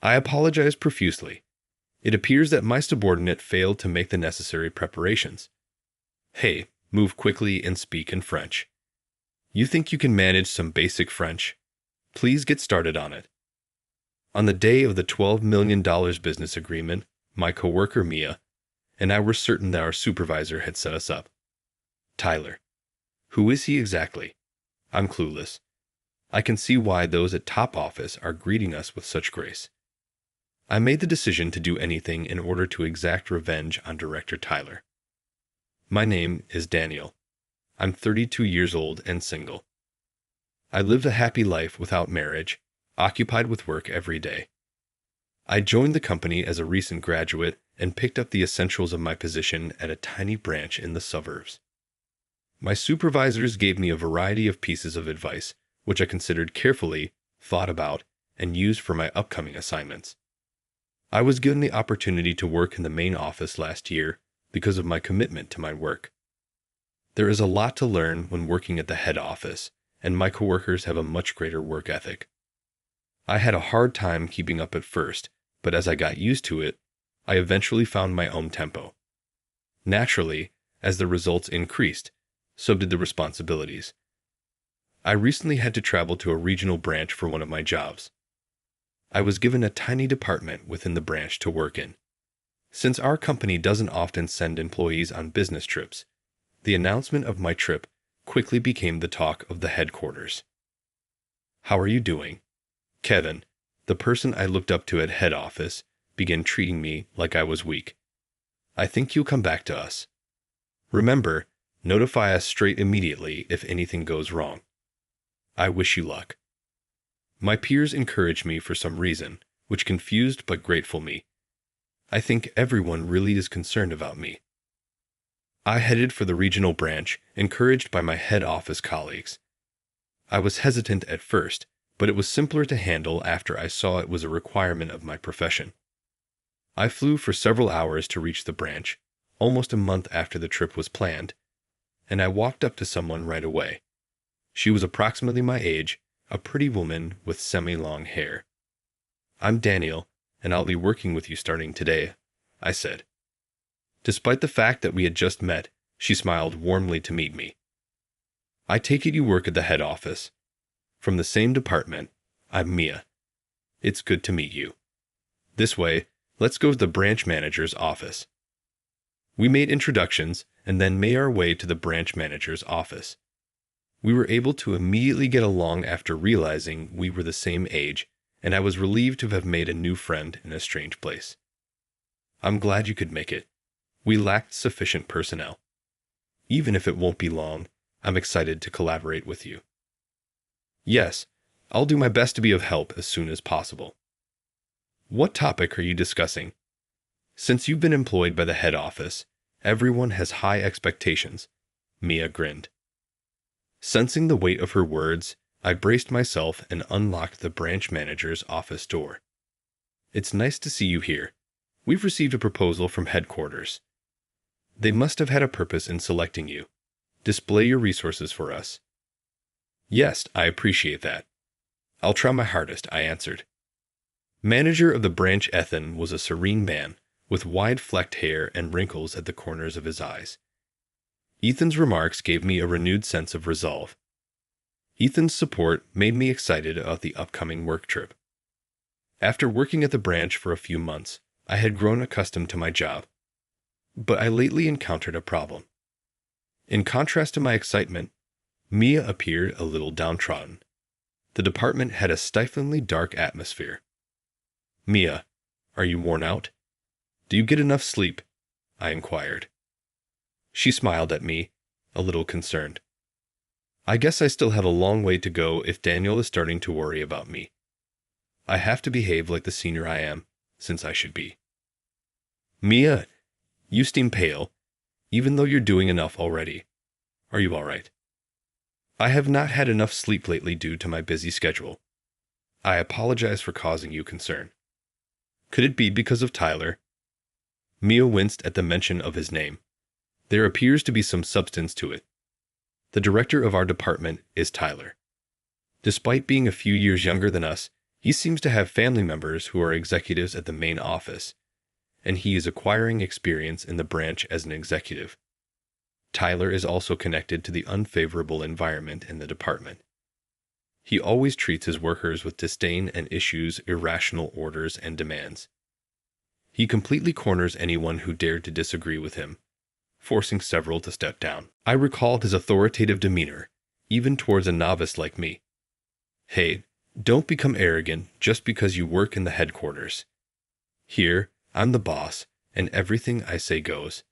I apologized profusely. It appears that my subordinate failed to make the necessary preparations. Hey, move quickly and speak in French. You think you can manage some basic French? Please get started on it. On the day of the $12 million business agreement, my coworker Mia and I were certain that our supervisor had set us up. Tyler. Who is he exactly? I'm clueless. I can see why those at top office are greeting us with such grace. I made the decision to do anything in order to exact revenge on Director Tyler. My name is Daniel. I'm 32 years old and single. I lived a happy life without marriage, occupied with work every day. I joined the company as a recent graduate and picked up the essentials of my position at a tiny branch in the suburbs. My supervisors gave me a variety of pieces of advice, which I considered carefully, thought about, and used for my upcoming assignments. I was given the opportunity to work in the main office last year because of my commitment to my work. There is a lot to learn when working at the head office, and my coworkers have a much greater work ethic. I had a hard time keeping up at first, but as I got used to it, I eventually found my own tempo. Naturally, as the results increased, so did the responsibilities. I recently had to travel to a regional branch for one of my jobs. I was given a tiny department within the branch to work in. Since our company doesn't often send employees on business trips, the announcement of my trip quickly became the talk of the headquarters. How are you doing? Kevin, the person I looked up to at head office, began treating me like I was weak. I think you'll come back to us. Remember, notify us straight immediately if anything goes wrong. I wish you luck. My peers encouraged me for some reason, which confused but grateful me. I think everyone really is concerned about me. I headed for the regional branch, encouraged by my head office colleagues. I was hesitant at first, but it was simpler to handle after I saw it was a requirement of my profession. I flew for several hours to reach the branch, almost a month after the trip was planned, and I walked up to someone right away. She was approximately my age, a pretty woman with semi-long hair. I'm Daniel, and I'll be working with you starting today, I said. Despite the fact that we had just met, she smiled warmly to meet me. I take it you work at the head office. From the same department, I'm Mia. It's good to meet you. This way, let's go to the branch manager's office. We made introductions and then made our way to the branch manager's office. We were able to immediately get along after realizing we were the same age, and I was relieved to have made a new friend in a strange place. I'm glad you could make it. We lacked sufficient personnel. Even if it won't be long, I'm excited to collaborate with you. Yes, I'll do my best to be of help as soon as possible. What topic are you discussing? Since you've been employed by the head office, everyone has high expectations. Mia grinned. Sensing the weight of her words, I braced myself and unlocked the branch manager's office door. It's nice to see you here. We've received a proposal from headquarters. They must have had a purpose in selecting you. Display your resources for us. Yes, I appreciate that. I'll try my hardest, I answered. Manager of the branch Ethan was a serene man, with wide flecked hair and wrinkles at the corners of his eyes. Ethan's remarks gave me a renewed sense of resolve. Ethan's support made me excited about the upcoming work trip. After working at the branch for a few months, I had grown accustomed to my job. But I lately encountered a problem. In contrast to my excitement, Mia appeared a little downtrodden. The department had a stiflingly dark atmosphere. Mia, are you worn out? Do you get enough sleep? I inquired. She smiled at me, a little concerned. I guess I still have a long way to go if Daniel is starting to worry about me. I have to behave like the senior I am, since I should be. Mia, you seem pale, even though you're doing enough already. Are you all right? I have not had enough sleep lately due to my busy schedule. I apologize for causing you concern. Could it be because of Tyler? Mia winced at the mention of his name. There appears to be some substance to it. The director of our department is Tyler. Despite being a few years younger than us, He seems to have family members who are executives at the main office, and he is acquiring experience in the branch as an executive. Tyler is also connected to the unfavorable environment in the department. He always treats his workers with disdain and issues irrational orders and demands. He completely corners anyone who dared to disagree with him, forcing several to step down. I recall his authoritative demeanor, even towards a novice like me. Hey, don't become arrogant just because you work in the headquarters. Here, I'm the boss, and everything I say goes.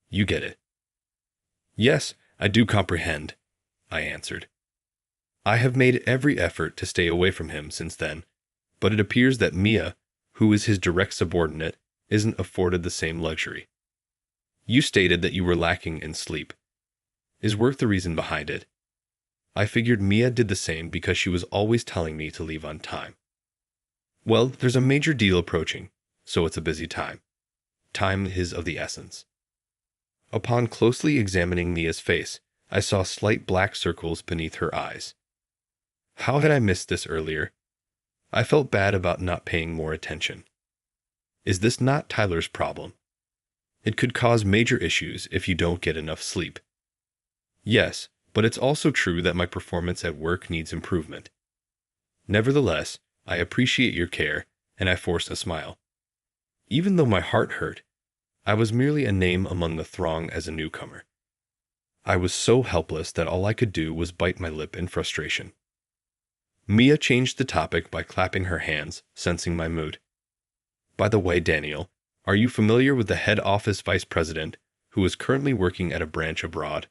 You get it. Yes, I do comprehend, I answered. I have made every effort to stay away from him since then, but it appears that Mia, who is his direct subordinate, isn't afforded the same luxury. You stated that you were lacking in sleep. Is work the reason behind it? I figured Mia did the same because she was always telling me to leave on time. Well, there's a major deal approaching, so it's a busy time. Time is of the essence. Upon closely examining Mia's face, I saw slight black circles beneath her eyes. How had I missed this earlier? I felt bad about not paying more attention. Is this not Tyler's problem? It could cause major issues if you don't get enough sleep. Yes, but it's also true that my performance at work needs improvement. Nevertheless, I appreciate your care, and I forced a smile. Even though my heart hurt, I was merely a name among the throng as a newcomer. I was so helpless that all I could do was bite my lip in frustration. Mia changed the topic by clapping her hands, sensing my mood. By the way, Daniel, are you familiar with the head office vice president who is currently working at a branch abroad?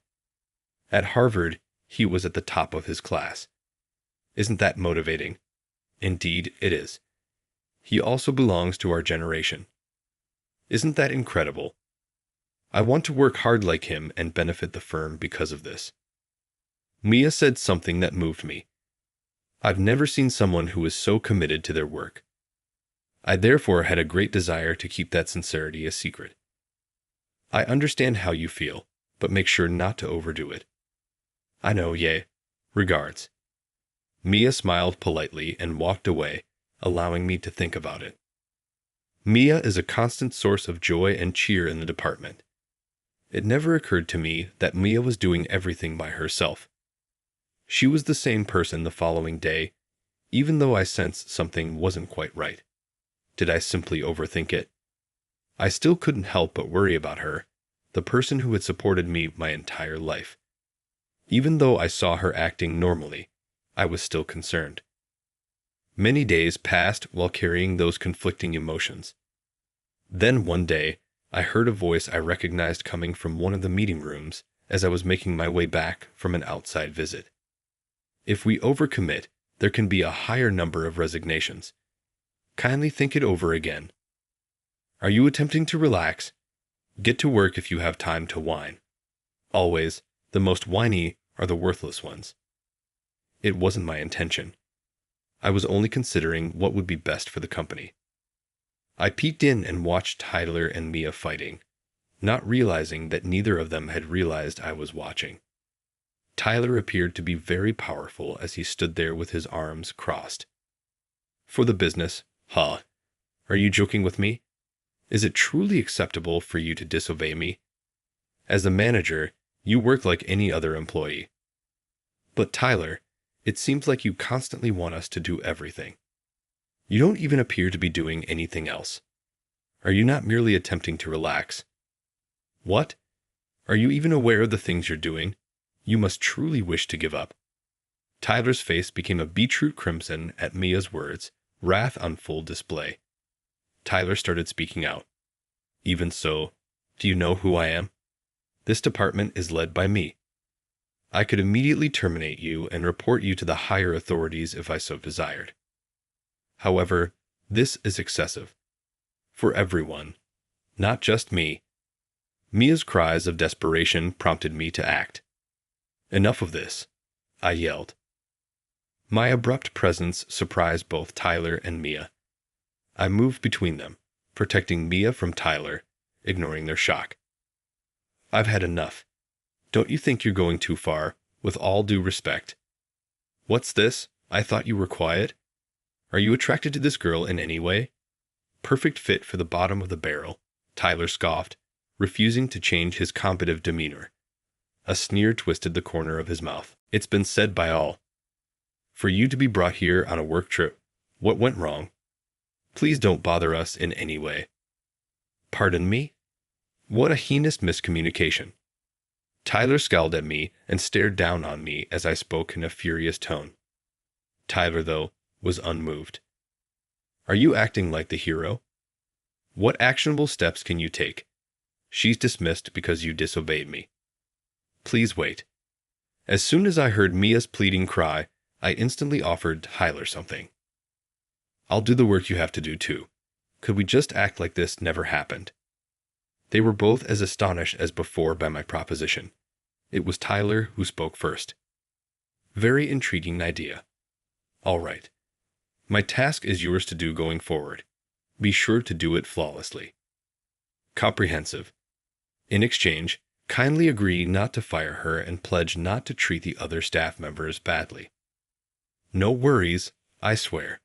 At Harvard, he was at the top of his class. Isn't that motivating? Indeed, it is. He also belongs to our generation. Isn't that incredible? I want to work hard like him and benefit the firm because of this. Mia said something that moved me. I've never seen someone who is so committed to their work. I therefore had a great desire to keep that sincerity a secret. I understand how you feel, but make sure not to overdo it. I know, yay. Regards. Mia smiled politely and walked away, allowing me to think about it. Mia is a constant source of joy and cheer in the department. It never occurred to me that Mia was doing everything by herself. She was the same person the following day, even though I sensed something wasn't quite right. Did I simply overthink it? I still couldn't help but worry about her, the person who had supported me my entire life. Even though I saw her acting normally, I was still concerned. Many days passed while carrying those conflicting emotions. Then one day, I heard a voice I recognized coming from one of the meeting rooms as I was making my way back from an outside visit. If we overcommit, there can be a higher number of resignations. Kindly think it over again. Are you attempting to relax? Get to work if you have time to whine. Always, the most whiny are the worthless ones. It wasn't my intention. I was only considering what would be best for the company. I peeked in and watched Tyler and Mia fighting, not realizing that neither of them had realized I was watching. Tyler appeared to be very powerful as he stood there with his arms crossed. For the business, huh? Are you joking with me? Is it truly acceptable for you to disobey me? As the manager, you work like any other employee. But Tyler, it seems like you constantly want us to do everything. You don't even appear to be doing anything else. Are you not merely attempting to relax? What? Are you even aware of the things you're doing? You must truly wish to give up. Tyler's face became a beetroot crimson at Mia's words, wrath on full display. Tyler started speaking out. Even so, do you know who I am? This department is led by me. I could immediately terminate you and report you to the higher authorities if I so desired. However, this is excessive. For everyone, not just me. Mia's cries of desperation prompted me to act. Enough of this, I yelled. My abrupt presence surprised both Tyler and Mia. I moved between them, protecting Mia from Tyler, ignoring their shock. I've had enough. Don't you think you're going too far, with all due respect? What's this? I thought you were quiet. Are you attracted to this girl in any way? Perfect fit for the bottom of the barrel, Tyler scoffed, refusing to change his combative demeanor. A sneer twisted the corner of his mouth. It's been said by all. For you to be brought here on a work trip, what went wrong? Please don't bother us in any way. Pardon me? What a heinous miscommunication. Tyler scowled at me and stared down on me as I spoke in a furious tone. Tyler, though, was unmoved. Are you acting like the hero? What actionable steps can you take? She's dismissed because you disobeyed me. Please wait. As soon as I heard Mia's pleading cry, I instantly offered Tyler something. I'll do the work you have to do too. Could we just act like this never happened? They were both as astonished as before by my proposition. It was Tyler who spoke first. Very intriguing idea. All right. My task is yours to do going forward. Be sure to do it flawlessly. Comprehensive. In exchange, kindly agree not to fire her and pledge not to treat the other staff members badly. No worries, I swear.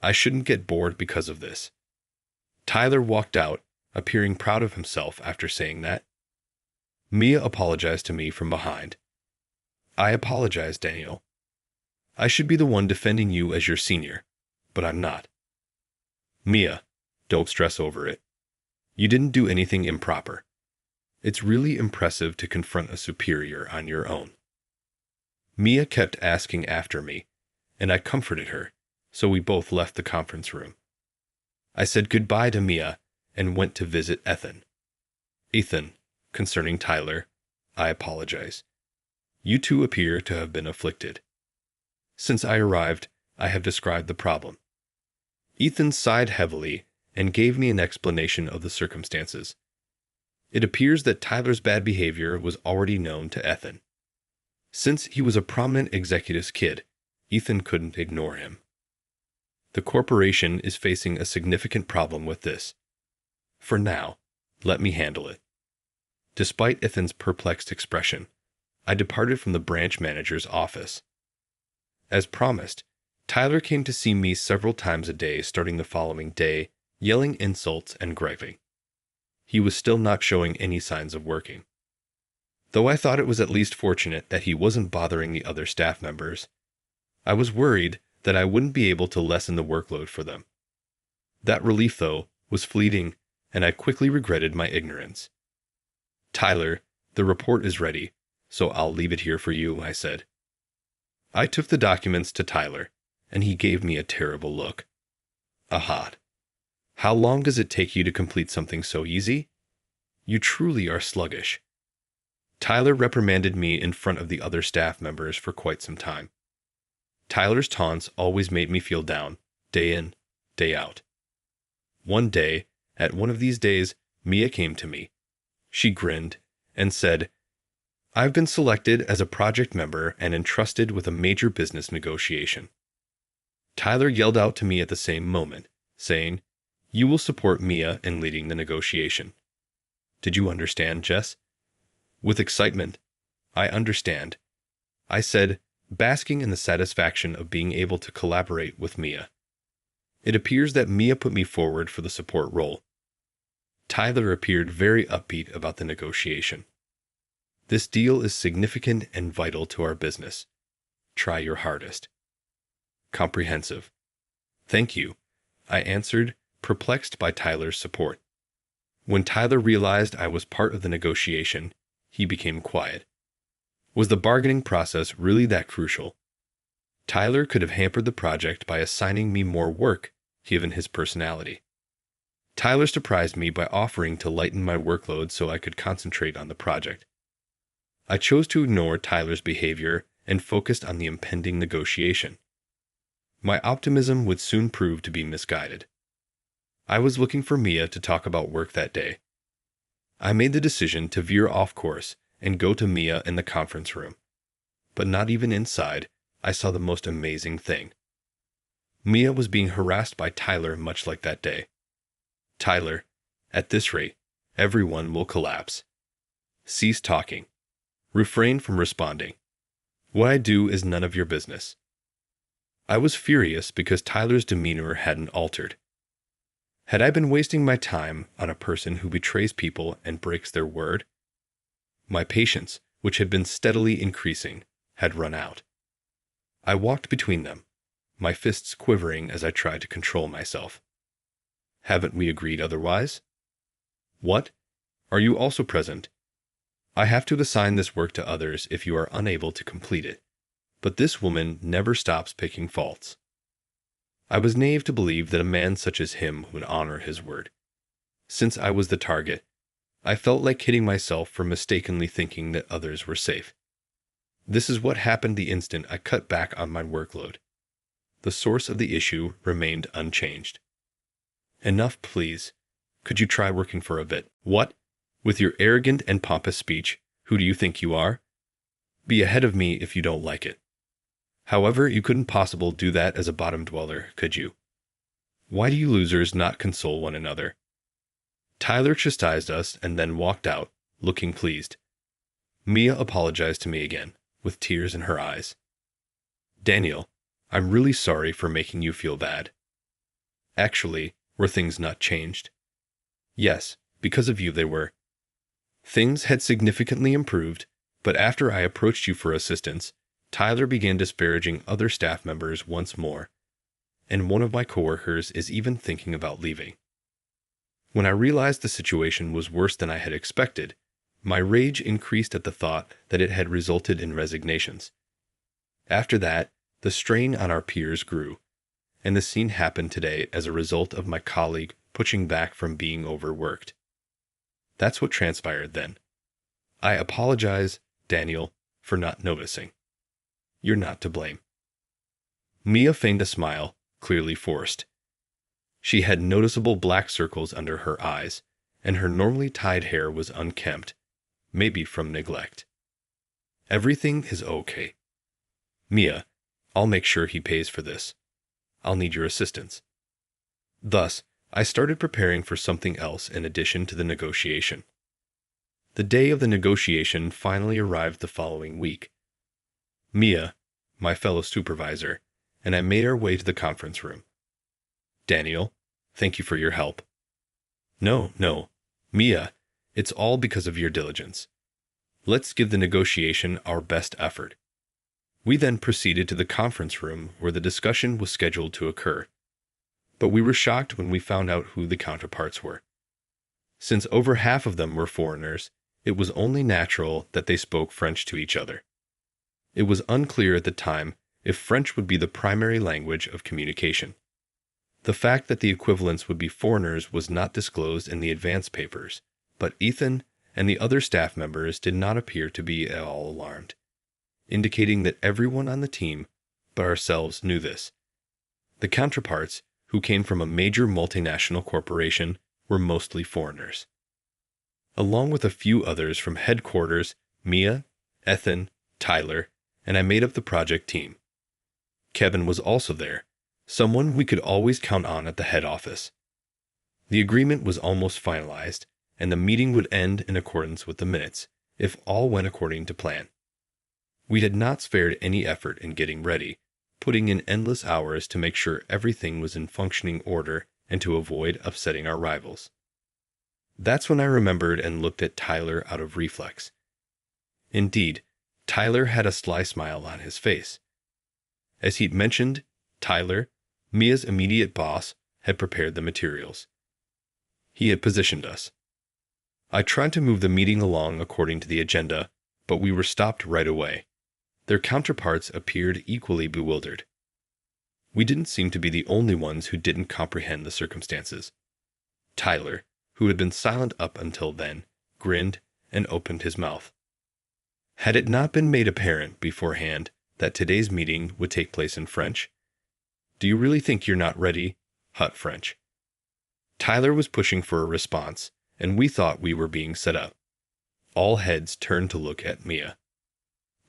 I shouldn't get bored because of this. Tyler walked out, appearing proud of himself after saying that. Mia apologized to me from behind. I apologize, Daniel. I should be the one defending you as your senior, but I'm not. Mia, don't stress over it. You didn't do anything improper. It's really impressive to confront a superior on your own. Mia kept asking after me, and I comforted her, so we both left the conference room. I said goodbye to Mia and went to visit Ethan. Ethan, concerning Tyler, I apologize. You two appear to have been afflicted. Since I arrived, I have described the problem. Ethan sighed heavily and gave me an explanation of the circumstances. It appears that Tyler's bad behavior was already known to Ethan. Since he was a prominent executive's kid, Ethan couldn't ignore him. The corporation is facing a significant problem with this. For now, let me handle it. Despite Ethan's perplexed expression, I departed from the branch manager's office. As promised, Tyler came to see me several times a day starting the following day, yelling insults and griping. He was still not showing any signs of working. Though I thought it was at least fortunate that he wasn't bothering the other staff members, I was worried that I wouldn't be able to lessen the workload for them. That relief, though, was fleeting, and I quickly regretted my ignorance. Tyler, the report is ready, so I'll leave it here for you, I said. I took the documents to Tyler, and he gave me a terrible look. Aha. How long does it take you to complete something so easy? You truly are sluggish. Tyler reprimanded me in front of the other staff members for quite some time. Tyler's taunts always made me feel down, day in, day out. One day, at one of these days, Mia came to me. She grinned and said, I've been selected as a project member and entrusted with a major business negotiation. Tyler yelled out to me at the same moment, saying, You will support Mia in leading the negotiation. Did you understand, Jess? With excitement, I understand. I said, basking in the satisfaction of being able to collaborate with Mia. It appears that Mia put me forward for the support role. Tyler appeared very upbeat about the negotiation. This deal is significant and vital to our business. Try your hardest. Comprehensive. Thank you, I answered, perplexed by Tyler's support. When Tyler realized I was part of the negotiation, he became quiet. Was the bargaining process really that crucial? Tyler could have hampered the project by assigning me more work, given his personality. Tyler surprised me by offering to lighten my workload so I could concentrate on the project. I chose to ignore Tyler's behavior and focused on the impending negotiation. My optimism would soon prove to be misguided. I was looking for Mia to talk about work that day. I made the decision to veer off course and go to Mia in the conference room. But not even inside, I saw the most amazing thing. Mia was being harassed by Tyler much like that day. Tyler, at this rate, everyone will collapse. Cease talking. Refrain from responding. What I do is none of your business. I was furious because Tyler's demeanor hadn't altered. Had I been wasting my time on a person who betrays people and breaks their word? My patience, which had been steadily increasing, had run out. I walked between them, my fists quivering as I tried to control myself. Haven't we agreed otherwise? What? Are you also present? I have to assign this work to others if you are unable to complete it. But this woman never stops picking faults. I was naive to believe that a man such as him would honor his word. Since I was the target, I felt like hitting myself for mistakenly thinking that others were safe. This is what happened the instant I cut back on my workload. The source of the issue remained unchanged. Enough, please. Could you try working for a bit? What? With your arrogant and pompous speech, who do you think you are? Be ahead of me if you don't like it. However, you couldn't possibly do that as a bottom dweller, could you? Why do you losers not console one another? Tyler chastised us and then walked out, looking pleased. Mia apologized to me again, with tears in her eyes. Daniel, I'm really sorry for making you feel bad. Actually, were things not changed? Yes, because of you they were. Things had significantly improved, but after I approached you for assistance, Tyler began disparaging other staff members once more, and one of my coworkers is even thinking about leaving. When I realized the situation was worse than I had expected, my rage increased at the thought that it had resulted in resignations. After that, the strain on our peers grew, and the scene happened today as a result of my colleague pushing back from being overworked. That's what transpired then. I apologize, Daniel, for not noticing. You're not to blame. Mia feigned a smile, clearly forced. She had noticeable black circles under her eyes, and her normally tied hair was unkempt, maybe from neglect. Everything is okay. Mia, I'll make sure he pays for this. I'll need your assistance. Thus, I started preparing for something else in addition to the negotiation. The day of the negotiation finally arrived the following week. Mia, my fellow supervisor, and I made our way to the conference room. Daniel, thank you for your help. No, Mia, it's all because of your diligence. Let's give the negotiation our best effort. We then proceeded to the conference room where the discussion was scheduled to occur. But we were shocked when we found out who the counterparts were. Since over half of them were foreigners, it was only natural that they spoke French to each other. It was unclear at the time if French would be the primary language of communication. The fact that the equivalents would be foreigners was not disclosed in the advance papers, but Ethan and the other staff members did not appear to be at all alarmed, indicating that everyone on the team but ourselves knew this. The counterparts, who came from a major multinational corporation, were mostly foreigners. Along with a few others from headquarters, Mia, Ethan, Tyler, and I made up the project team. Kevin was also there, someone we could always count on at the head office. The agreement was almost finalized, and the meeting would end in accordance with the minutes, if all went according to plan. We had not spared any effort in getting ready, putting in endless hours to make sure everything was in functioning order and to avoid upsetting our rivals. That's when I remembered and looked at Tyler out of reflex. Indeed, Tyler had a sly smile on his face. As he'd mentioned, Tyler, Mia's immediate boss, had prepared the materials. He had positioned us. I tried to move the meeting along according to the agenda, but we were stopped right away. Their counterparts appeared equally bewildered. We didn't seem to be the only ones who didn't comprehend the circumstances. Tyler, who had been silent up until then, grinned and opened his mouth. Had it not been made apparent beforehand that today's meeting would take place in French? Do you really think you're not ready? Hut French. Tyler was pushing for a response, and we thought we were being set up. All heads turned to look at Mia.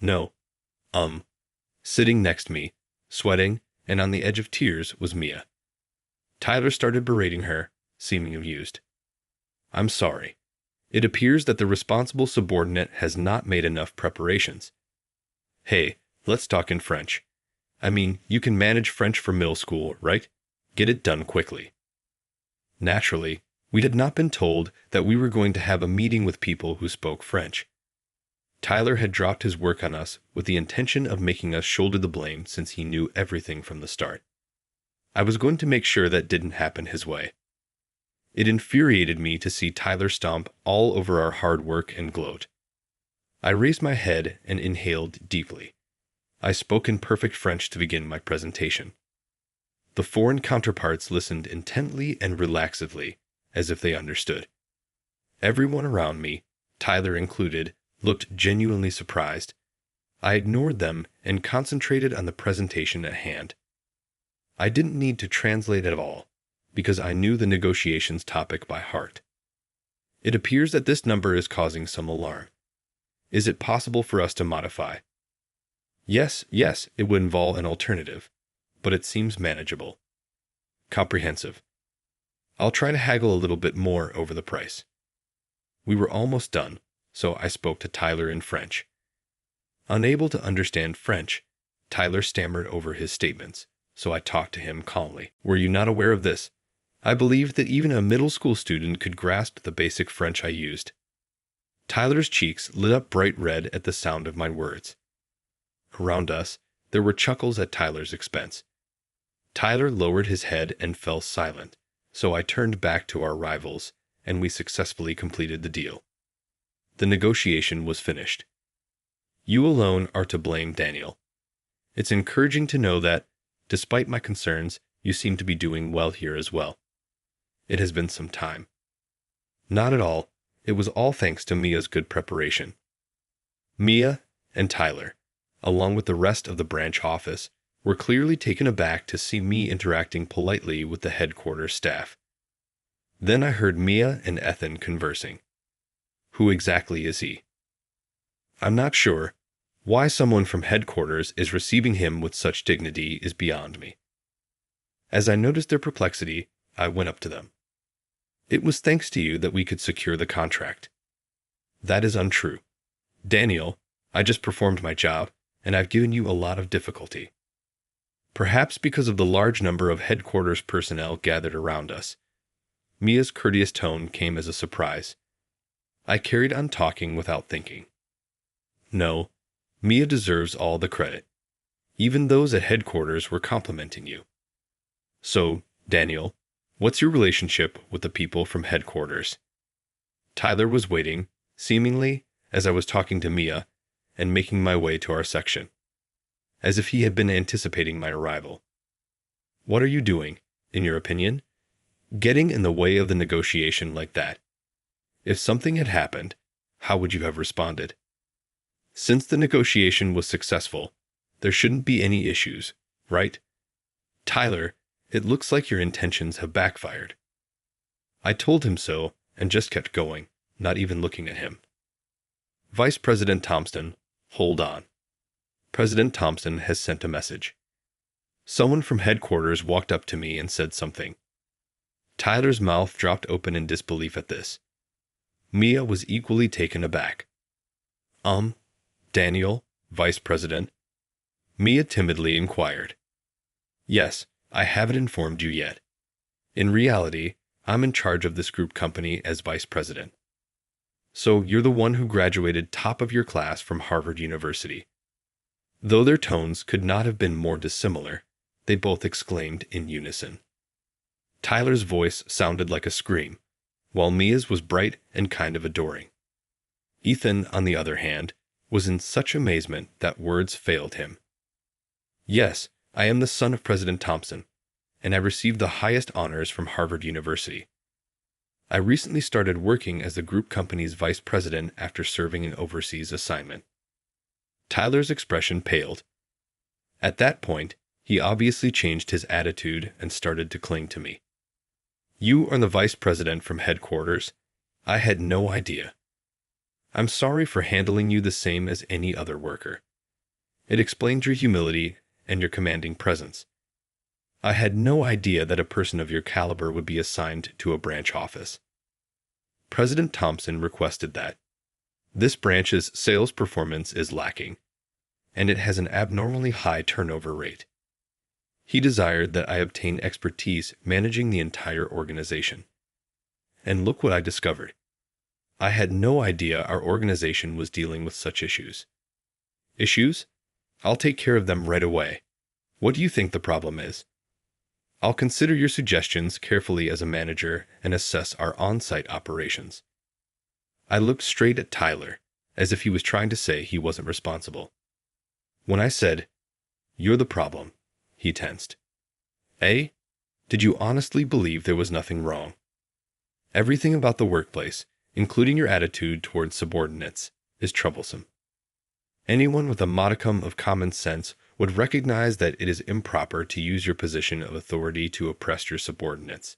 No. Sitting next to me, sweating and on the edge of tears, was Mia. Tyler started berating her, seeming amused. I'm sorry. It appears that the responsible subordinate has not made enough preparations. Hey, let's talk in French. I mean, you can manage French for middle school, right? Get it done quickly. Naturally, we had not been told that we were going to have a meeting with people who spoke French. Tyler had dropped his work on us with the intention of making us shoulder the blame since he knew everything from the start. I was going to make sure that didn't happen his way. It infuriated me to see Tyler stomp all over our hard work and gloat. I raised my head and inhaled deeply. I spoke in perfect French to begin my presentation. The foreign counterparts listened intently and relaxedly, as if they understood. Everyone around me, Tyler included, looked genuinely surprised. I ignored them and concentrated on the presentation at hand. I didn't need to translate at all, because I knew the negotiations topic by heart. It appears that this number is causing some alarm. Is it possible for us to modify? Yes, it would involve an alternative, but it seems manageable. Comprehensive. I'll try to haggle a little bit more over the price. We were almost done, so I spoke to Tyler in French. Unable to understand French, Tyler stammered over his statements, so I talked to him calmly. Were you not aware of this? I believed that even a middle school student could grasp the basic French I used. Tyler's cheeks lit up bright red at the sound of my words. Around us, there were chuckles at Tyler's expense. Tyler lowered his head and fell silent, so I turned back to our rivals, and we successfully completed the deal. The negotiation was finished. You alone are to blame, Daniel. It's encouraging to know that, despite my concerns, you seem to be doing well here as well. It has been some time. Not at all. It was all thanks to Mia's good preparation. Mia and Tyler, along with the rest of the branch office, were clearly taken aback to see me interacting politely with the headquarters staff. Then I heard Mia and Ethan conversing. Who exactly is he? I'm not sure. Why someone from headquarters is receiving him with such dignity is beyond me. As I noticed their perplexity, I went up to them. It was thanks to you that we could secure the contract. That is untrue. Daniel, I just performed my job, and I've given you a lot of difficulty. Perhaps because of the large number of headquarters personnel gathered around us. Mia's courteous tone came as a surprise. I carried on talking without thinking. No, Mia deserves all the credit. Even those at headquarters were complimenting you. So, Daniel, what's your relationship with the people from headquarters? Tyler was waiting, seemingly, as I was talking to Mia, and making my way to our section, as if he had been anticipating my arrival. What are you doing, in your opinion? Getting in the way of the negotiation like that. If something had happened, how would you have responded? Since the negotiation was successful, there shouldn't be any issues, right? Tyler, it looks like your intentions have backfired. I told him so and just kept going, not even looking at him. Vice President Thompson, hold on. President Thompson has sent a message. Someone from headquarters walked up to me and said something. Tyler's mouth dropped open in disbelief at this. Mia was equally taken aback. Daniel, Vice President? Mia timidly inquired. Yes, I haven't informed you yet. In reality, I'm in charge of this group company as Vice President. So you're the one who graduated top of your class from Harvard University. Though their tones could not have been more dissimilar, they both exclaimed in unison. Tyler's voice sounded like a scream, while Mia's was bright and kind of adoring. Ethan, on the other hand, was in such amazement that words failed him. Yes, I am the son of President Thompson, and I received the highest honors from Harvard University. I recently started working as the group company's vice president after serving an overseas assignment. Tyler's expression paled. At that point, he obviously changed his attitude and started to cling to me. You are the vice president from headquarters. I had no idea. I'm sorry for handling you the same as any other worker. It explains your humility and your commanding presence. I had no idea that a person of your caliber would be assigned to a branch office. President Thompson requested that. This branch's sales performance is lacking, and it has an abnormally high turnover rate. He desired that I obtain expertise managing the entire organization. And look what I discovered. I had no idea our organization was dealing with such issues. Issues? I'll take care of them right away. What do you think the problem is? I'll consider your suggestions carefully as a manager and assess our on-site operations. I looked straight at Tyler, as if he was trying to say he wasn't responsible. When I said, "You're the problem," he tensed. Eh? Did you honestly believe there was nothing wrong? Everything about the workplace, including your attitude towards subordinates, is troublesome. Anyone with a modicum of common sense would recognize that it is improper to use your position of authority to oppress your subordinates.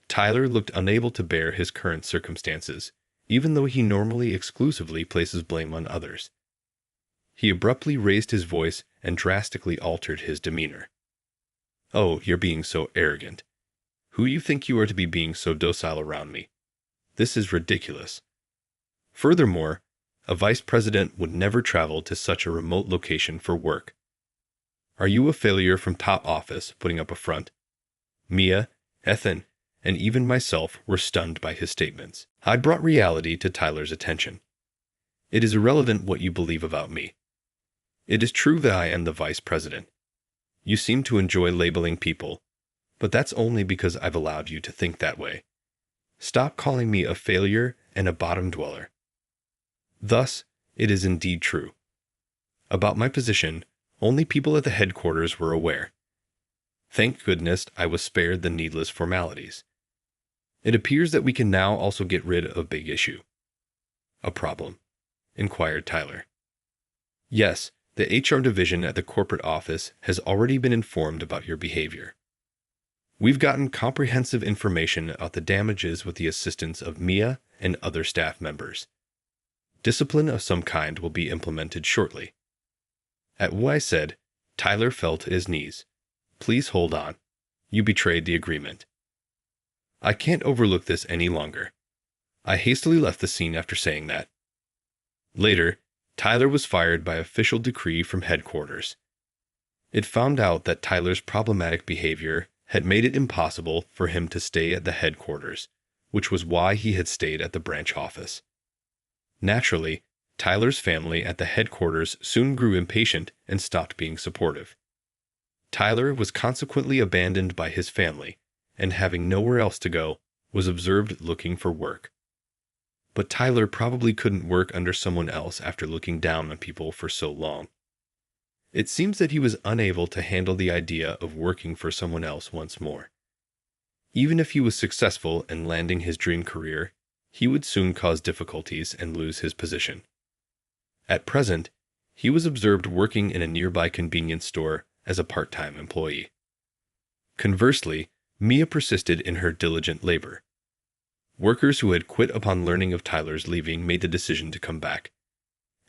Tyler looked unable to bear his current circumstances, even though he normally exclusively places blame on others. He abruptly raised his voice and drastically altered his demeanor. "Oh, you're being so arrogant. Who you think you are to be being so docile around me? This is ridiculous. Furthermore, a vice president would never travel to such a remote location for work. Are you a failure from top office putting up a front?" Mia, Ethan, and even myself were stunned by his statements. I brought reality to Tyler's attention. It is irrelevant what you believe about me. It is true that I am the vice president. You seem to enjoy labeling people, but that's only because I've allowed you to think that way. Stop calling me a failure and a bottom dweller. Thus, it is indeed true. About my position, only people at the headquarters were aware. Thank goodness I was spared the needless formalities. It appears that we can now also get rid of a big issue. "A problem?" inquired Tyler. "Yes, the HR division at the corporate office has already been informed about your behavior. We've gotten comprehensive information about the damages with the assistance of Mia and other staff members. Discipline of some kind will be implemented shortly." At what I said, Tyler fell to his knees. "Please hold on. You betrayed the agreement." I can't overlook this any longer. I hastily left the scene after saying that. Later, Tyler was fired by official decree from headquarters. It found out that Tyler's problematic behavior had made it impossible for him to stay at the headquarters, which was why he had stayed at the branch office. Naturally, Tyler's family at the headquarters soon grew impatient and stopped being supportive. Tyler was consequently abandoned by his family, and having nowhere else to go, was observed looking for work. But Tyler probably couldn't work under someone else after looking down on people for so long. It seems that he was unable to handle the idea of working for someone else once more. Even if he was successful in landing his dream career, he would soon cause difficulties and lose his position. At present, he was observed working in a nearby convenience store as a part-time employee. Conversely, Mia persisted in her diligent labor. Workers who had quit upon learning of Tyler's leaving made the decision to come back.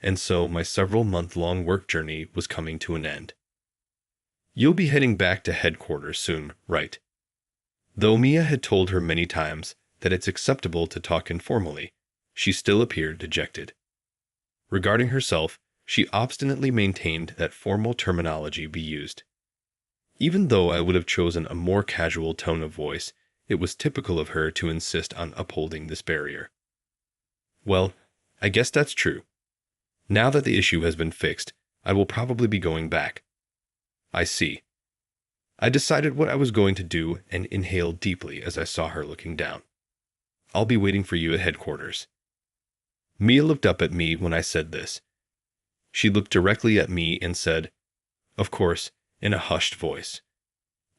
And so my several-month-long work journey was coming to an end. "You'll be heading back to headquarters soon, right?" Though Mia had told her many times that it's acceptable to talk informally, she still appeared dejected. Regarding herself, she obstinately maintained that formal terminology be used. Even though I would have chosen a more casual tone of voice, it was typical of her to insist on upholding this barrier. "Well, I guess that's true. Now that the issue has been fixed, I will probably be going back." "I see." I decided what I was going to do and inhaled deeply as I saw her looking down. "I'll be waiting for you at headquarters." Mia looked up at me when I said this. She looked directly at me and said, of course, in a hushed voice,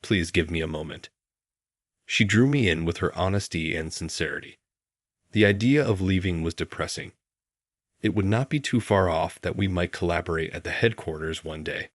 "Please give me a moment." She drew me in with her honesty and sincerity. The idea of leaving was depressing. It would not be too far off that we might collaborate at the headquarters one day.